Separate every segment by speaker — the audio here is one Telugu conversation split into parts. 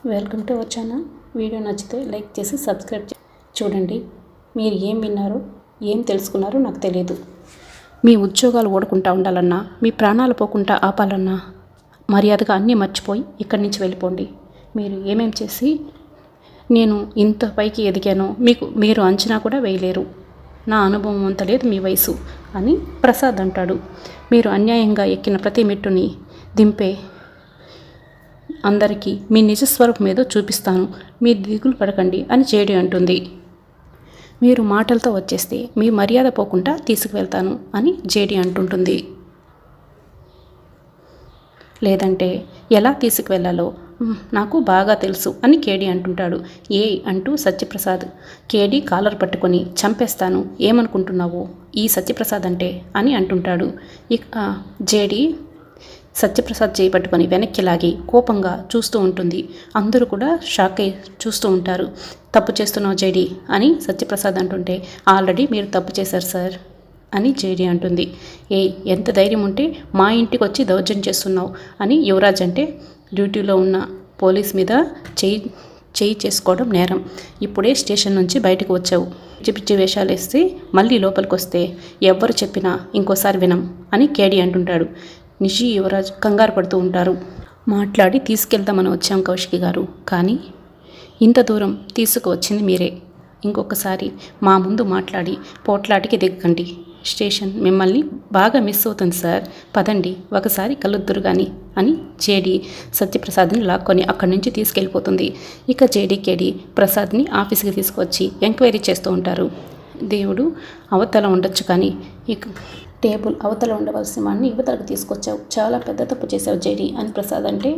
Speaker 1: Welcome to our channel. Video నచ్చితే లైక్ చేసి సబ్స్క్రైబ్ చూడండి. మీరు ఏం విన్నారో ఏం తెలుసుకున్నారో నాకు తెలియదు. మీ ఉద్యోగాలు ఓడకుండా ఉండాలన్నా, మీ ప్రాణాలు పోకుండా ఆపాలన్నా మర్యాదగా అన్నీ మర్చిపోయి ఇక్కడి నుంచి వెళ్ళిపోండి. మీరు ఏమేం చేసి నేను ఇంత పైకి ఎదిగానో మీరు అంచనా కూడా వేయలేరు. నా అనుభవం అంత లేదు మీ వయసు అని ప్రసాద్ అంటాడు. మీరు అన్యాయంగా ఎక్కిన ప్రతి మెట్టుని దింపే అందరికీ మీ నిజస్వరూపం ఏదో చూపిస్తాను, మీరు దిగులు పడకండి అని జేడి అంటుంది. మీరు మాటలతో వచ్చేస్తే మీ మర్యాద పోకుండా తీసుకువెళ్తాను అని జేడి అంటుంటుంది. లేదంటే ఎలా తీసుకువెళ్ళాలో నాకు బాగా తెలుసు అని కేడి అంటుంటాడు. అంటూ సత్యప్రసాద్ కేడి కాలర్ పట్టుకొని చంపేస్తాను, ఏమనుకుంటున్నావు ఈ సత్యప్రసాద్ అంటే అని అంటుంటాడు. ఇక జేడి సత్యప్రసాద్ చేపట్టుకొని వెనక్కి లాగి కోపంగా చూస్తూ ఉంటుంది. అందరూ కూడా షాక్ అయి చూస్తూ ఉంటారు. తప్పు చేస్తున్నావు జేడి అని సత్యప్రసాద్ అంటుంటే, ఆల్రెడీ మీరు తప్పు చేశారు సార్ అని జేడి అంటుంది. ఎంత ధైర్యం ఉంటే మా ఇంటికి వచ్చి దౌర్జన్యం చేస్తున్నావు అని యువరాజ్ అంటే, డ్యూటీలో ఉన్న పోలీస్ మీద చేయి చేసుకోవడం నేరం. ఇప్పుడే స్టేషన్ నుంచి బయటకు వచ్చావు, పిచ్చి పిచ్చి వేషాలు వేస్తే మళ్ళీ లోపలికి వస్తే ఎవ్వరు చెప్పినా ఇంకోసారి వినం అని కేడి అంటుంటాడు. నిషి యువరాజ్ కంగారు పడుతూ ఉంటారు. మాట్లాడి తీసుకెళ్తామని వచ్చాం కౌశికి గారు, కానీ ఇంత దూరం తీసుకువచ్చింది మీరే. ఇంకొకసారి మా ముందు మాట్లాడి పోట్లాటికి దిగకండి. స్టేషన్ మిమ్మల్ని బాగా మిస్ అవుతుంది సార్, పదండి ఒకసారి కలుద్దురు కానీ అని జేడి సత్యప్రసాద్ని లాక్కొని అక్కడి నుంచి తీసుకెళ్ళిపోతుంది. ఇక జేడి కేడి ప్రసాద్ని ఆఫీస్కి తీసుకొచ్చి ఎంక్వైరీ చేస్తూ ఉంటారు. దేవుడు అవతల ఉండొచ్చు, కానీ ఇక టేబుల్ అవతల ఉండవలసిన వాడిని యువతలకు తీసుకొచ్చావు, చాలా పెద్ద తప్పు చేసావు జేడి అని ప్రసాద్ అంటే,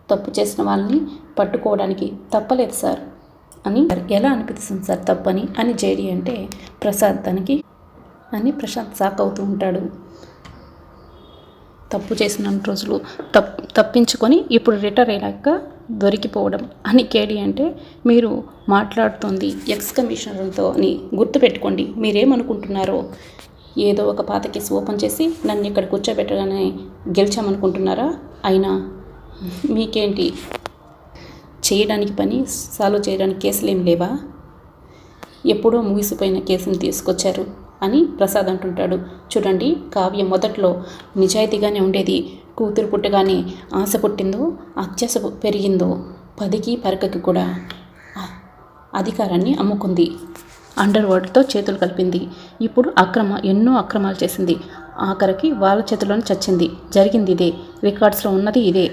Speaker 1: తప్పు చేసిన వాళ్ళని పట్టుకోవడానికి తప్పలేదు సార్ అని ఎలా అనిపిస్తుంది సార్ తప్పని అని జేడి అంటే, ప్రసాద్ తనకి అని ప్రశాంత్ షాక్ అవుతూ ఉంటాడు. తప్పు చేసిన రోజులు తప్పించుకొని ఇప్పుడు రిటైర్ అయ్యాక దొరికిపోవడం అని కేడి అంటే, మీరు మాట్లాడుతుంది ఎక్స్ కమిషనర్తో అని గుర్తుపెట్టుకోండి. మీరేమనుకుంటున్నారో, ఏదో ఒక పాత కేసు ఓపెన్ చేసి నన్ను ఇక్కడ కూర్చోబెట్టగానే గెలిచామనుకుంటున్నారా? అయినా మీకేంటి చేయడానికి పని, సాల్వ్ చేయడానికి కేసులు ఏం లేవా? ఎప్పుడో ముగిసిపోయిన కేసుని తీసుకొచ్చారు అని ప్రసాద్ అంటుంటాడు. చూడండి, కావ్య మొదట్లో నిజాయితీగానే ఉండేది. కూతురు పుట్టగానే ఆశ పుట్టిందో, అత్యాశ పెరిగిందో, 10కి 11కి కూడా అధికారాన్ని అమ్ముకుంది. అండర్ వరల్డ్తో చేతులు కలిపింది. ఇప్పుడు ఎన్నో అక్రమాలు చేసింది. ఆఖరికి వాళ్ళ చేతుల్లోనే చచ్చింది. జరిగింది ఇదే, రికార్డ్స్లో ఉన్నది ఇదే.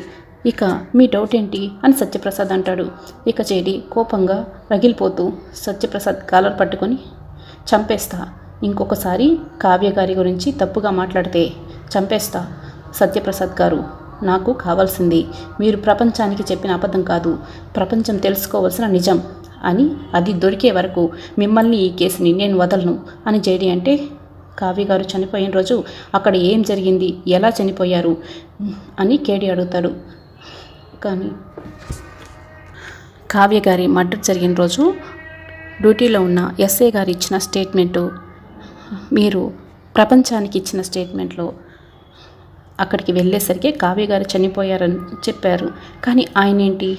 Speaker 1: ఇక మీ డౌట్ ఏంటి అని సత్యప్రసాద్ అంటాడు. ఇక జేడి కోపంగా రగిలిపోతూ సత్యప్రసాద్ కాలర్ పట్టుకొని చంపేస్తా, ఇంకొకసారి కావ్య గారి గురించి తప్పుగా మాట్లాడితే చంపేస్తా. సత్యప్రసాద్ గారు, నాకు కావాల్సింది మీరు ప్రపంచానికి చెప్పిన అబద్ధం కాదు, ప్రపంచం తెలుసుకోవాల్సిన నిజం అని. అది దొరికే వరకు మిమ్మల్ని, ఈ కేసుని నేను వదలను అని జేడి అంటే, కావ్య గారు చనిపోయిన రోజు అక్కడ ఏం జరిగింది, ఎలా చనిపోయారు అని కేడి అడుగుతాడు. కానీ కావ్య గారి మర్డర్ జరిగిన రోజు డ్యూటీలో ఉన్న ఎస్ఐ గారు ఇచ్చిన స్టేట్మెంటు, మీరు ప్రపంచానికి ఇచ్చిన స్టేట్మెంట్లో అక్కడికి వెళ్ళేసరికి కావ్య గారు చనిపోయారని చెప్పారు. కానీ ఆయన ఏంటి,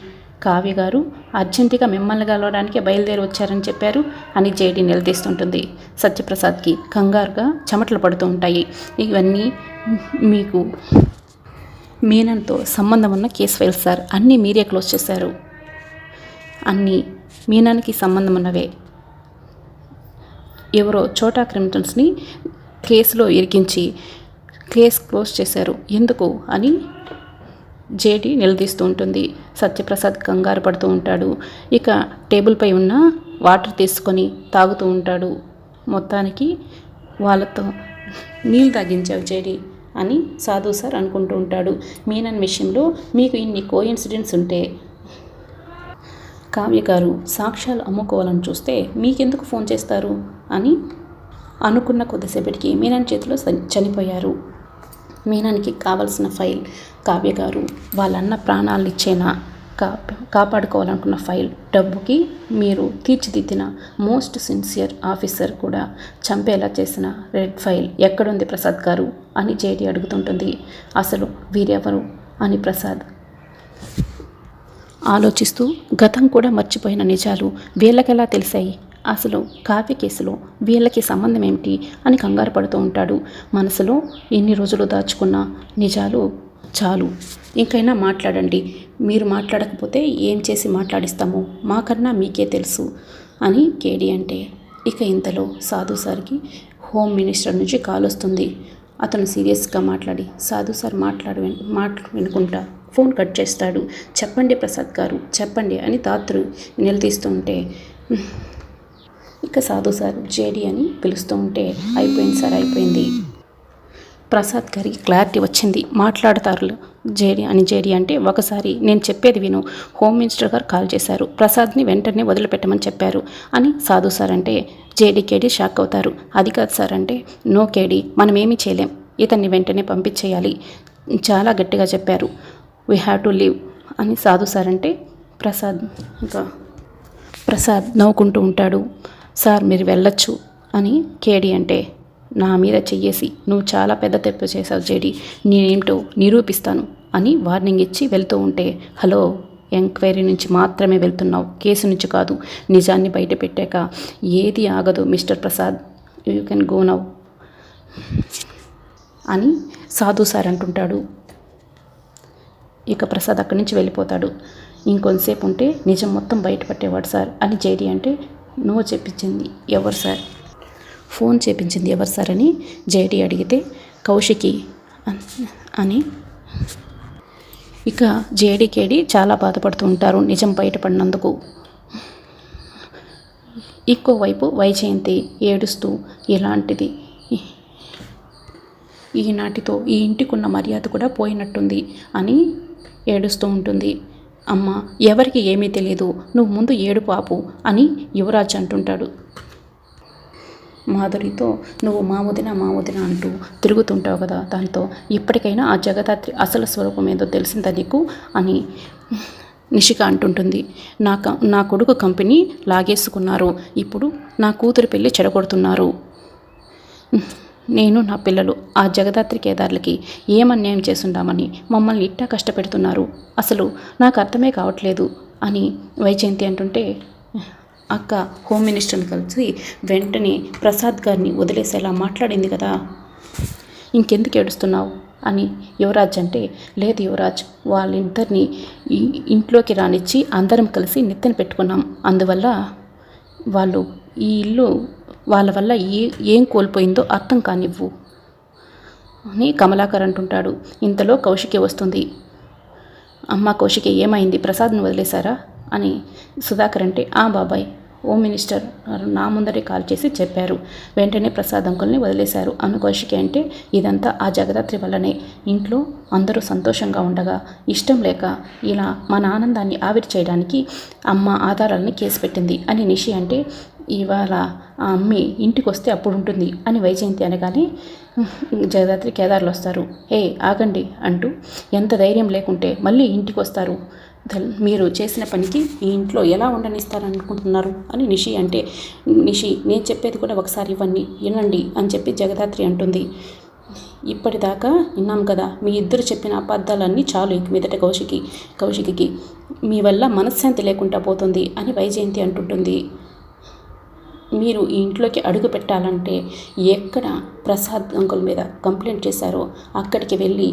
Speaker 1: కావ్య గారు అర్జెంటుగా మిమ్మల్ని కలవడానికి బయలుదేరి వచ్చారని చెప్పారు అని జేడి నిలదీస్తుంటుంది. సత్యప్రసాద్కి కంగారుగా చెమటలు పడుతూ ఉంటాయి. ఇవన్నీ మీకు మీనన్తో సంబంధం ఉన్న కేసు ఫైల్స్ సార్, అన్నీ మీరే క్లోజ్ చేశారు, అన్నీ మీనానికి సంబంధం ఉన్నవే. ఎవరో చోటా క్రిమినల్స్ని కేసులో ఇరికించి కేసు క్లోజ్ చేశారు, ఎందుకు అని జేడి నిలదీస్తూ ఉంటుంది. సత్యప్రసాద్ కంగారు పడుతూ ఉంటాడు. ఇక టేబుల్పై ఉన్న వాటర్ తీసుకొని తాగుతూ ఉంటాడు. మొత్తానికి వాళ్ళతో నీళ్ళు తాగించావు జేడి అని సాధు సార్ అనుకుంటూ ఉంటాడు. మీనన్ విషయంలో మీకు ఇన్ని కోఇన్సిడెంట్స్ ఉంటే కావ్య గారు సాక్ష్యాలు అమ్ముకోవాలని చూస్తే మీకెందుకు ఫోన్ చేస్తారు అని అనుకున్న కొద్దిసేపటికి మీనన్ చేతిలో చనిపోయారు. మీనానికి కావాల్సిన ఫైల్, కావ్య గారు వాళ్ళన్న ప్రాణాలు ఇచ్చేనా కాపాడుకోవాలనుకున్న ఫైల్, డబ్బుకి మీరు తీర్చిదిద్దిన మోస్ట్ సిన్సియర్ ఆఫీసర్ కూడా చంపేలా చేసిన రెడ్ ఫైల్ ఎక్కడుంది ప్రసాద్ గారు అని జేడి అడుగుతుంటుంది. అసలు వీరెవరు అని ప్రసాద్ ఆలోచిస్తూ గతం కూడా మర్చిపోయిన నిజాలు వీళ్ళకెలా తెలిసాయి, అసలు కావ్య కేసులో వీళ్ళకి సంబంధం ఏమిటి అని కంగారు పడుతూ ఉంటాడు. మనసులో ఇన్ని రోజులు దాచుకున్న నిజాలు చాలు, ఇంకైనా మాట్లాడండి, మీరు మాట్లాడకపోతే ఏం చేసి మాట్లాడిస్తామో మాకన్నా మీకే తెలుసు అని కేడి అంటే, ఇక ఇంతలో సాధు సార్కి హోమ్ మినిస్టర్ నుంచి కాల్ వస్తుంది. అతను సీరియస్గా మాట్లాడి సాధు సార్ మాటలు వినుకుంటా ఫోన్ కట్ చేస్తాడు. చెప్పండి ప్రసాద్ గారు, చెప్పండి అని తాతరు నిలదీస్తూ ఉంటే, ఇక సాధు సార్ జేడి అని పిలుస్తూ ఉంటే, అయిపోయింది సార్, అయిపోయింది. ప్రసాద్ గారికి క్లారిటీ వచ్చింది. మాట్లాడతారు జేడి అంటే, ఒకసారి నేను చెప్పేది విను, హోమ్ మినిస్టర్ గారు కాల్ చేశారు, ప్రసాద్ని వెంటనే వదిలిపెట్టమని చెప్పారు అని సాధు సార్ అంటే, కేడి షాక్ అవుతారు. అది కాదు సార్ అంటే, నో కేడి, మనం ఏమీ చేయలేం, ఇతన్ని వెంటనే పంపించేయాలి, చాలా గట్టిగా చెప్పారు, వీ హ్యావ్ టు లీవ్ అని సాధు సార్ అంటే, ప్రసాద్ నవ్వుకుంటూ ఉంటాడు. సార్ మీరు వెళ్ళొచ్చు అని కేడి అంటే, నా మీద చెయ్యేసి నువ్వు చాలా పెద్ద తప్పు చేశావు జేడి, నేనేంటో నిరూపిస్తాను అని వార్నింగ్ ఇచ్చి వెళ్తూ ఉంటే, హలో, ఎంక్వైరీ నుంచి మాత్రమే వెళ్తున్నావు, కేసు నుంచి కాదు, నిజాన్ని బయట పెట్టాక ఏది ఆగదు mister Prasad, you can go now అని సాధు సార్ అంటుంటాడు. ఇక ప్రసాద్ అక్కడి నుంచి వెళ్ళిపోతాడు. ఇంకొంతసేపు ఉంటే నిజం మొత్తం బయటపట్టేవాడు సార్ అని జేడి అంటే, నువ్వు చెప్పించింది ఎవరు సార్, ఫోన్ చేపించింది ఎవరు సార్ అని జేడి అడిగితే, కౌశికి అని. ఇక కేడి చాలా బాధపడుతూ ఉంటారు నిజం బయటపడినందుకు. ఇంకోవైపు వైజయంతి ఏడుస్తూ, ఇలాంటిది ఈనాటితో ఈ ఇంటికున్న మర్యాద కూడా పోయినట్టుంది అని ఏడుస్తూ ఉంటుంది. అమ్మ, ఎవరికి ఏమీ తెలియదు, నువ్వు ముందు ఏడుపు ఆపు అని యువరాజ్ అంటుంటాడు. మాధురితో నువ్వు మా వదిన అంటూ తిరుగుతుంటావు కదా, దాంతో ఇప్పటికైనా ఆ జగదాత్రి అసలు స్వరూపం ఏదో తెలిసిందా నీకు అని నిషిక అంటుంటుంది. నా కొడుకు కంపెనీ లాగేసుకున్నారు, ఇప్పుడు నా కూతురు పెళ్ళి చెడగొడుతున్నారు, నేను నా పిల్లలు ఆ జగదాత్రి కేదార్లకి ఏమన్యాయం చేసుండామని మమ్మల్ని ఇట్టా కష్టపెడుతున్నారు, అసలు నాకు అర్థమే కావట్లేదు అని వైజయంతి అంటుంటే, అక్క హోమ్ మినిస్టర్ని కలిసి వెంటనే ప్రసాద్ గారిని వదిలేసేలా మాట్లాడింది కదా, ఇంకెందుకు ఏడుస్తున్నావు అని యువరాజ్ అంటే, లేదు యువరాజ్, వాళ్ళిద్దరిని ఇంట్లోకి రానిచ్చి అందరం కలిసి నెత్తిన పెట్టుకున్నాం, అందువల్ల వాళ్ళు ఈ ఇల్లు వాళ్ళ వల్ల ఏం కోల్పోయిందో అర్థం కానివ్వు అని కమలాకర్ అంటుంటాడు. ఇంతలో కౌశికి వస్తుంది. అమ్మ కౌశికి, ఏమైంది, ప్రసాద్ని వదిలేశారా అని సుధాకర్ అంటే, బాబాయ్, హోమ్ మినిస్టర్ నా ముందరే కాల్ చేసి చెప్పారు, వెంటనే ప్రసాద్ అంకుల్ని వదిలేశారు అను కౌశికి అంటే, ఇదంతా ఆ జగదాత్రి వల్లనే, ఇంట్లో అందరూ సంతోషంగా ఉండగా ఇష్టం లేక ఇలా మన ఆనందాన్ని ఆవిరి చేయడానికి అమ్మ ఆధారాలని కేసు పెట్టింది అని నిషి అంటే, ఇవాళ ఆ అమ్మి ఇంటికి వస్తే అప్పుడు ఉంటుంది అని వైజయంతి అనగానే జగదాత్రి కేదార్లు వస్తారు. ఆగండి అంటూ, ఎంత ధైర్యం లేకుంటే మళ్ళీ ఇంటికి వస్తారు, మీరు చేసిన పనికి ఈ ఇంట్లో ఎలా ఉండనిస్తారనుకుంటున్నారు అని నిషి అంటే, నిషి నేను చెప్పేది కూడా ఒకసారి వినండి అని చెప్పి జగదాత్రి అంటుంది. ఇప్పటిదాకా విన్నాం కదా, మీ ఇద్దరు చెప్పిన అబద్ధాలన్నీ చాలు, ఇంక మీదట కౌశికి మీ వల్ల మనశ్శాంతి లేకుండా పోతుంది అని వైజయంతి అంటుంటుంది. మీరు ఈ ఇంట్లోకి అడుగు పెట్టాలంటే ఎక్కడ ప్రసాద్ అంకుల్ మీద కంప్లైంట్ చేశారో అక్కడికి వెళ్ళి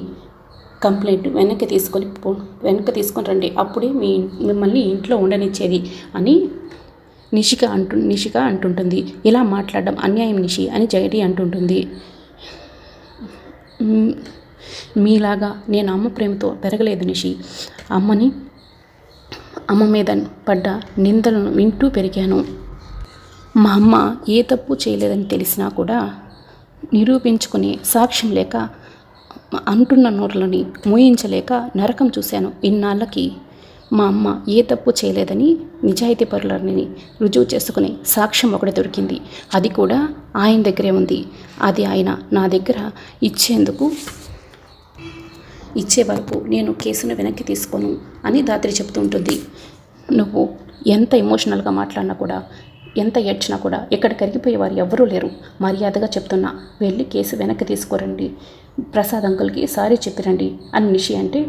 Speaker 1: కంప్లైంట్ వెనక్కి తీసుకొని రండి, అప్పుడే మిమ్మల్ని ఇంట్లో ఉండనిచ్చేది అని నిషిక అంటుంటుంది. ఇలా మాట్లాడడం అన్యాయం నిషి అని జగడి అంటుంటుంది. మీలాగా నేను అమ్మ ప్రేమతో పెరగలేదు నిషి, అమ్మ మీద పడ్డ నిందలను వింటూ పెరిగాను. మా అమ్మ ఏ తప్పు చేయలేదని తెలిసినా కూడా నిరూపించుకునే సాక్ష్యం లేక అంటున్న నోట్లని మూయించలేక నరకం చూశాను. ఇన్నాళ్ళకి మా అమ్మ ఏ తప్పు చేయలేదని నిజాయితీ పరులని రుజువు చేసుకునే సాక్ష్యం ఒకటి దొరికింది, అది కూడా ఆయన దగ్గరే ఉంది, అది ఆయన నా దగ్గర ఇచ్చే వరకు నేను కేసును వెనక్కి తీసుకోను అని దాత్రి చెప్తూ ఉంటుంది. నువ్వు ఎంత ఎమోషనల్గా మాట్లాడినా కూడా, ఎంత ఏడ్చినా కూడా ఇక్కడ కరిగిపోయేవారు ఎవ్వరూ లేరు, మర్యాదగా చెప్తున్నా, వెళ్ళి కేసు వెనక్కి తీసుకోరండి, ప్రసాద్ అంకుల్కి సారీ చెప్పిరండి అని నిషి అంటే,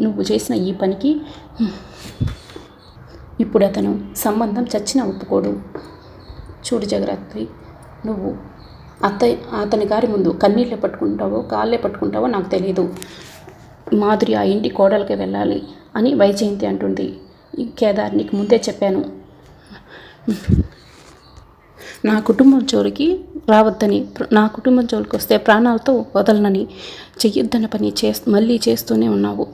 Speaker 1: నువ్వు చేసిన ఈ పనికి ఇప్పుడు అతను సంబంధం చచ్చినా ఒప్పుకోడు. చూడు జగదాత్రి, నువ్వు అతని గారి ముందు కన్నీళ్ళే పట్టుకుంటావో కాళ్ళే పట్టుకుంటావో నాకు తెలియదు. మాధురి ఆ ఇంటి కోడలికి వెళ్ళాలి అని వైజయంతి అంటుంది. కేదార్, నీకు ముందే చెప్పాను, నా కుటుంబం జోలికి రావద్దని, నా కుటుంబం జోలికి వస్తే ప్రాణాలతో వదలనని. చెయ్యొద్దన్న పని మళ్ళీ చేస్తూనే ఉన్నావు.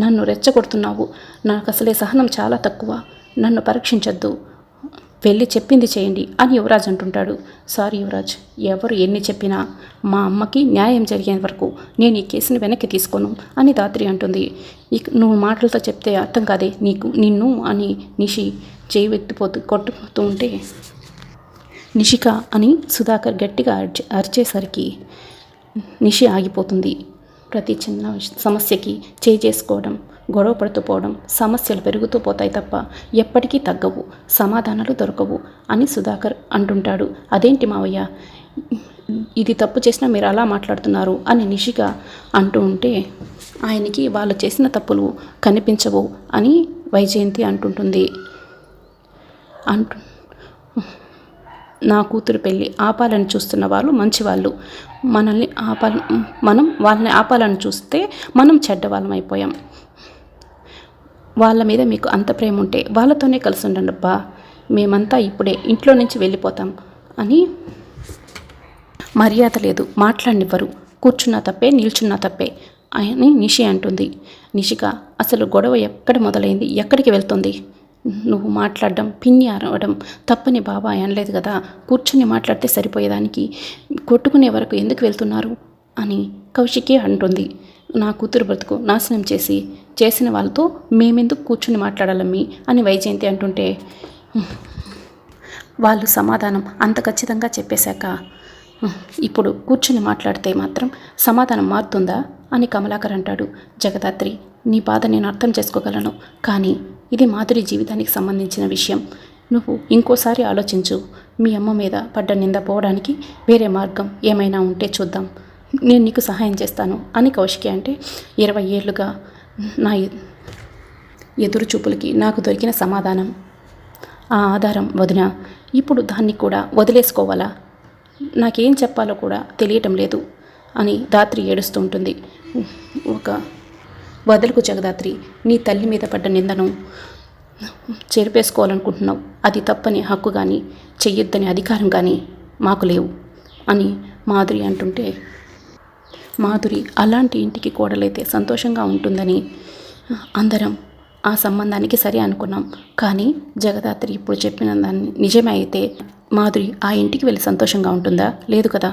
Speaker 1: నన్ను రెచ్చగొడుతున్నావు. నాకు అసలే సహనం చాలా తక్కువ. నన్ను పరీక్షించొద్దు, వెళ్ళి చెప్పింది చేయండి అని యువరాజ్ అంటుంటాడు. సారీ యువరాజ్, ఎవరు ఎన్ని చెప్పినా మా అమ్మకి న్యాయం జరిగేంత వరకు నేను ఈ కేసుని వెనక్కి తీసుకోను అని ధాత్రి అంటుంది. నువ్వు మాటలతో చెప్తే అర్థం కాదే నిన్ను అని నిషి చేయి కొట్టుతూ ఉంటే, నిషిక అని సుధాకర్ గట్టిగా అరిచేసరికి నిషి ఆగిపోతుంది. ప్రతి చిన్న సమస్యకి చేసుకోవడం, గొడవ పడుతూ పోవడం, సమస్యలు పెరుగుతూ పోతాయి తప్ప ఎప్పటికీ తగ్గవు, సమాధానాలు దొరకవు అని సుధాకర్ అంటుంటాడు. అదేంటి మావయ్య, ఇది తప్పు చేసినా మీరు అలా మాట్లాడుతున్నారు అని నిషిక అంటూ ఉంటే, ఆయనకి వాళ్ళు చేసిన తప్పులు కనిపించవు అని వైజయంతి అంటుంటుంది. నా కూతురు పెళ్ళి ఆపాలని చూస్తున్న వాళ్ళు మంచివాళ్ళు. మనం వాళ్ళని ఆపాలని చూస్తే మనం చెడ్డవాళ్ళం అయిపోయాం. వాళ్ళ మీద మీకు అంత ప్రేమ ఉంటే వాళ్ళతోనే కలిసి ఉండండి అబ్బా, మేమంతా ఇప్పుడే ఇంట్లో నుంచి వెళ్ళిపోతాం అని. మర్యాద లేదు, మాట్లాడనివ్వరు, కూర్చున్నా తప్పే నిల్చున్నా తప్పే అని నిషి అంటుంది. నిషిక, అసలు గొడవ ఎక్కడ మొదలైంది, ఎక్కడికి వెళ్తుంది? నువ్వు మాట్లాడడం, పిన్ని అరవడం తప్పని బాబాయ్ అనలేదు కదా, కూర్చుని మాట్లాడితే సరిపోయేదానికి కొట్టుకునే వరకు ఎందుకు వెళ్తున్నారు అని కౌశికి అంటుంది. నా కూతురు బ్రతుకు నాశనం చేసిన వాళ్ళతో మేమెందుకు కూర్చుని మాట్లాడాలమ్మి అని వైజయంతి అంటుంటే, వాళ్ళు సమాధానం అంత ఖచ్చితంగా చెప్పేశాక ఇప్పుడు కూర్చుని మాట్లాడితే మాత్రం సమాధానం మారుతుందా అని కమలాకర్ అంటాడు. జగదాత్రి, నీ బాధ నేను అర్థం చేసుకోగలను, కానీ ఇది మాధురి జీవితానికి సంబంధించిన విషయం. నువ్వు ఇంకోసారి ఆలోచించు. మీ అమ్మ మీద పడ్డ నింద పోవడానికి వేరే మార్గం ఏమైనా ఉంటే చూద్దాం, నేను నీకు సహాయం చేస్తాను అని కౌశికి అంటే, 20 ఏళ్ళుగా నా ఎదురు చూపులకి నాకు దొరికిన సమాధానం, ఆ ఆధారం వదిన, ఇప్పుడు దాన్ని కూడా వదిలేసుకోవాలా? నాకేం చెప్పాలో కూడా తెలియటం లేదు అని ధాత్రి ఏడుస్తూ ఉంటుంది. వదలకు జగదాత్రి, నీ తల్లి మీద పడ్డ నిందను చెరిపేసుకోవాలనుకుంటున్నావు. అది తప్పని హక్కు కానీ చెయ్యొద్దని అధికారం కానీ మాకు లేవు అని మాధురి అంటుంటే, మాధురి అలాంటి ఇంటికి కోడలైతే సంతోషంగా ఉంటుందని అందరం ఆ సంబంధానికి సరే అనుకున్నాం. కానీ జగదాత్రి ఇప్పుడు చెప్పిన దాన్ని నిజమే అయితే మాధురి ఆ ఇంటికి వెళ్ళి సంతోషంగా ఉంటుందా? లేదు కదా.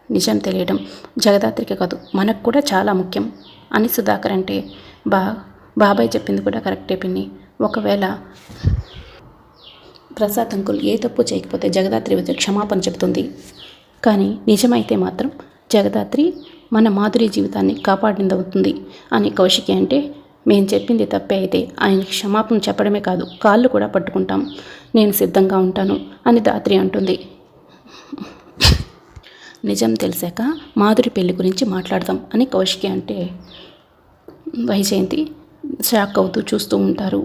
Speaker 1: నిజం తెలియడం జగదాత్రికి కాదు, మనకు కూడా చాలా ముఖ్యం అని సుధాకర్ అంటే, బాబాయ్ చెప్పింది కూడా కరెక్టే పిన్ని. ఒకవేళ ప్రసాద్ అంకుల్ ఏ తప్పు చేయకపోతే జగదాత్రి వచ్చి క్షమాపణ చెబుతుంది. కానీ నిజమైతే మాత్రం జగదాత్రి మన మాధురి జీవితాన్ని కాపాడిందవుతుంది అని కౌశికి అంటే, మేము చెప్పింది తప్పే అయితే ఆయనకి క్షమాపణ చెప్పడమే కాదు, కాళ్ళు కూడా పట్టుకుంటాం, నేను సిద్ధంగా ఉంటాను అని ధాత్రి అంటుంది. నిజం తెలిసాక మాధురి పెళ్లి గురించి మాట్లాడదాం అని కౌశికి అంటే, వైజయంతి షాక్ అవుతూ చూస్తూ ఉంటారు.